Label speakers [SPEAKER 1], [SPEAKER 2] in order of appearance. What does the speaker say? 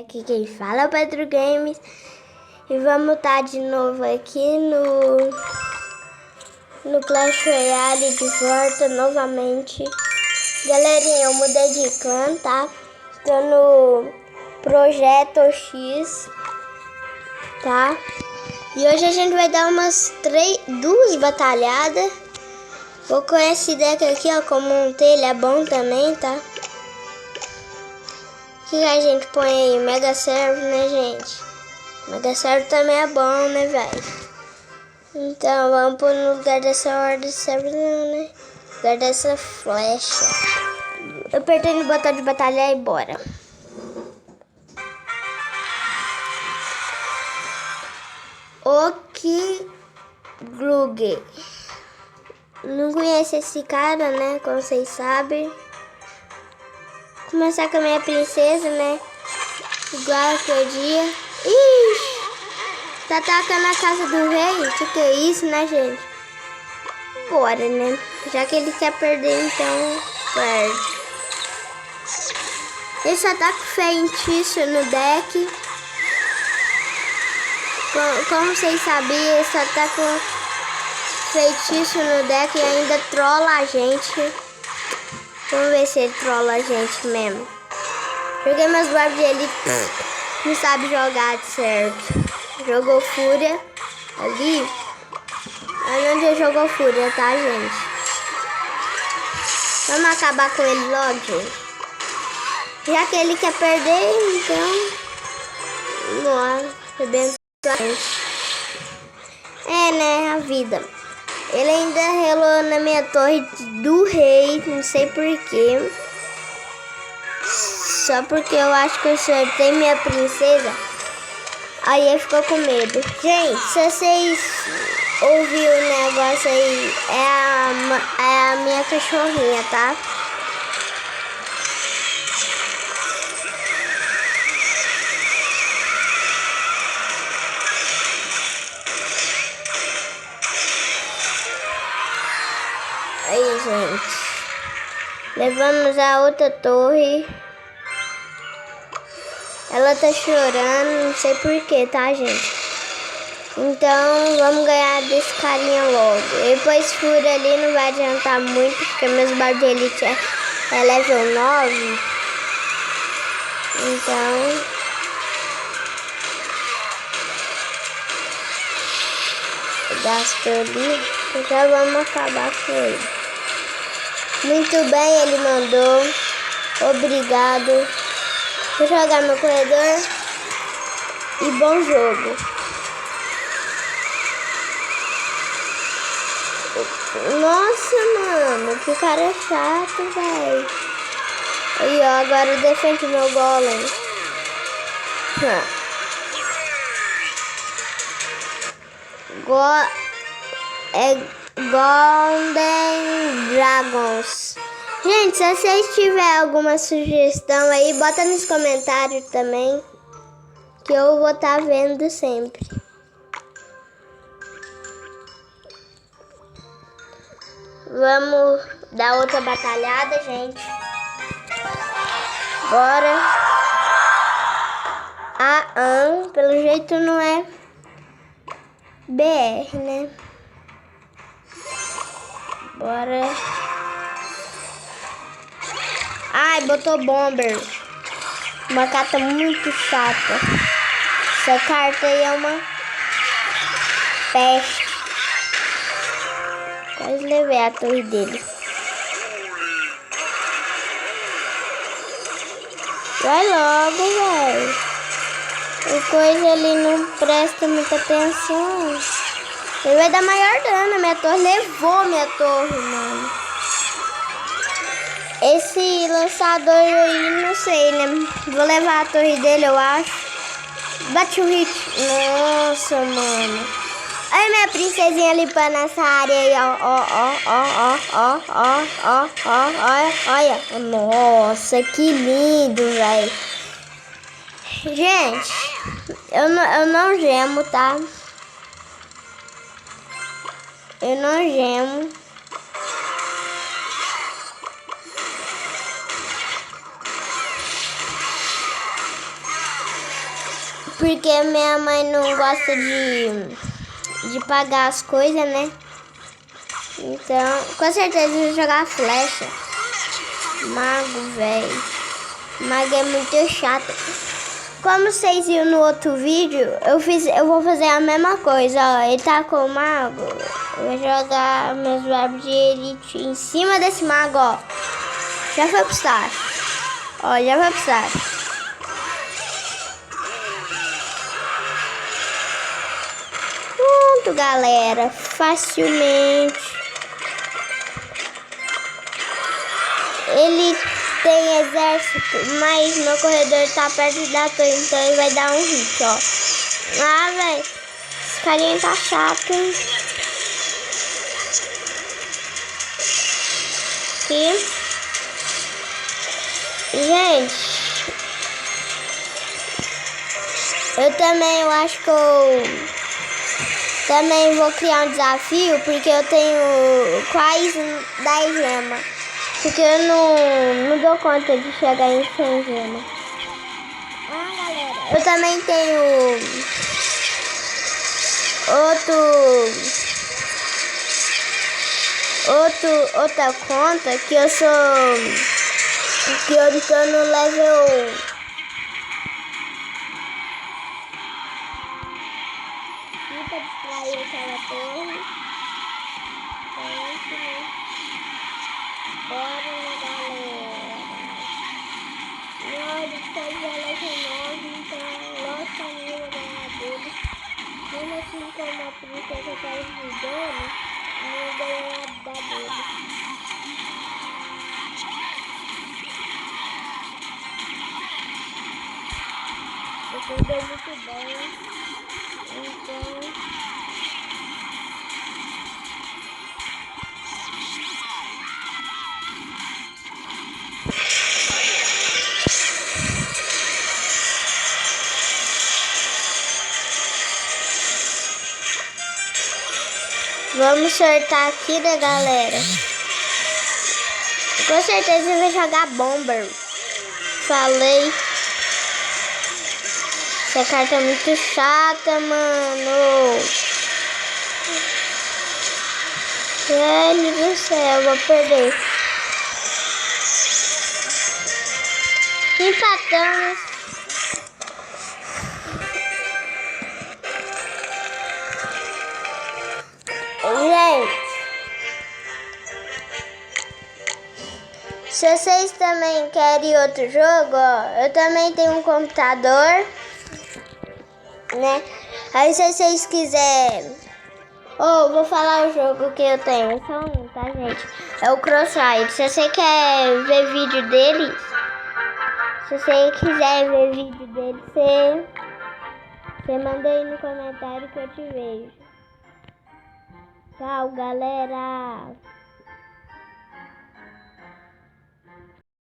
[SPEAKER 1] Aqui quem fala é o Pedro Games e vamos estar de novo aqui no Clash Royale de volta novamente. Galerinha, eu mudei de clã, tá? Tô no Projeto X, tá? E hoje a gente vai dar umas duas batalhadas. Vou com esse deck aqui, ó, como montei, ele é bom também, tá? O que a gente põe aí? Mega Servo, né, gente? Mega Servo também é bom, né, velho? Então, vamos pôr no lugar dessa Horde Servo, não, né? No lugar dessa flecha. Eu apertei no botão de batalhar e bora. Ok, Glug. Não conheço esse cara, né? Como vocês sabem. Começar com a minha princesa, né? Igual aquele dia. Ixi! Tá atacando a casa do rei? Que é isso, né, gente? Bora, né? Já que ele quer perder, então perde. Ele só tá com feitiço no deck. Como vocês sabiam, ele só tá com feitiço no deck e ainda trola a gente. Vamos ver se ele trola a gente mesmo. Joguei meus barbos e ele não sabe jogar de certo. Jogou Fúria ali. Olha onde ele jogou Fúria, tá, gente? Vamos acabar com ele logo, gente. Já que ele quer perder, então... Bora, arrebentar a gente. É, né, a vida. Ele ainda relou na minha torre do rei, não sei porquê. Só porque eu acho que eu acertei minha princesa. Aí ele ficou com medo. Gente, se vocês ouviram o negócio aí, é a minha cachorrinha, tá? Aí, gente. Levamos a outra torre. Ela tá chorando, não sei porquê, tá, gente? Então, vamos ganhar desse carinha logo. Depois Fúria ali não vai adiantar muito, porque meus bardos de elite é level 9. Então... gasto ali, já vamos acabar com ele. Muito bem, ele mandou. Obrigado. Vou jogar meu corredor. E bom jogo. Nossa, mano, que cara chato, velho. Aí, ó, agora eu defendo meu golem. Golden Dragons. Gente, se vocês tiverem alguma sugestão aí, bota nos comentários também, que eu vou estar vendo sempre. Vamos dar outra batalhada, gente. Bora. Pelo jeito não é BR, né? Bora. Ai, botou Bomber. Uma carta muito chata. Essa carta aí é uma peste. Quase levei a torre dele. Vai logo, velho. O coisa ali não presta muita atenção. Ele vai dar maior dano. Minha torre levou minha torre, mano. Esse lançador aí, não sei, né? Vou levar a torre dele, eu acho. Bate o hit. Nossa, mano. Olha minha princesinha limpando essa área aí, ó. Olha. Nossa, que lindo, velho. Gente, eu não gemo, tá? Eu não gemo. Porque minha mãe não gosta de pagar as coisas, né? Então, com certeza eu vou jogar flecha. Mago, velho. Mago é muito chato. Como vocês viram no outro vídeo, eu vou fazer a mesma coisa, ó. Ele tá com o mago. Eu vou jogar meus verbos de elite em cima desse mago, ó. Já foi pro start. Ó, já foi pro start. Pronto, galera. Facilmente. Ele tem exército, mas meu corredor tá perto da torre, então ele vai dar um hit, ó. Ah, velho. Esse carinha tá chato, hein? Aqui. Gente. Eu acho que eu também vou criar um desafio, porque eu tenho quase 10 gemas. Porque eu não dou conta de chegar em 100 gemas. Ah, galera. Eu também tenho outra conta que eu tô no level. Fica distrair aquela torre. Bora, galera. Nós estamos a level 9, então nossa amiga ganhadora. Mesmo assim, como a princesa tá ajudando, não ganhou da dele. Eu cuidei muito bem, então... Vamos sortar aqui, né, galera? Com certeza eu vou jogar Bomber. Falei. Essa carta é muito chata, mano. Velho do céu, vou perder. Empatamos. Gente, se vocês também querem outro jogo, ó, eu também tenho um computador, né? Aí se vocês quiserem, vou falar o jogo que eu tenho, é só um, tá, gente? É o Crossfire. Se você quer ver vídeo dele, se você quiser ver vídeo dele, você manda aí no comentário que eu te vejo. Tchau, galera!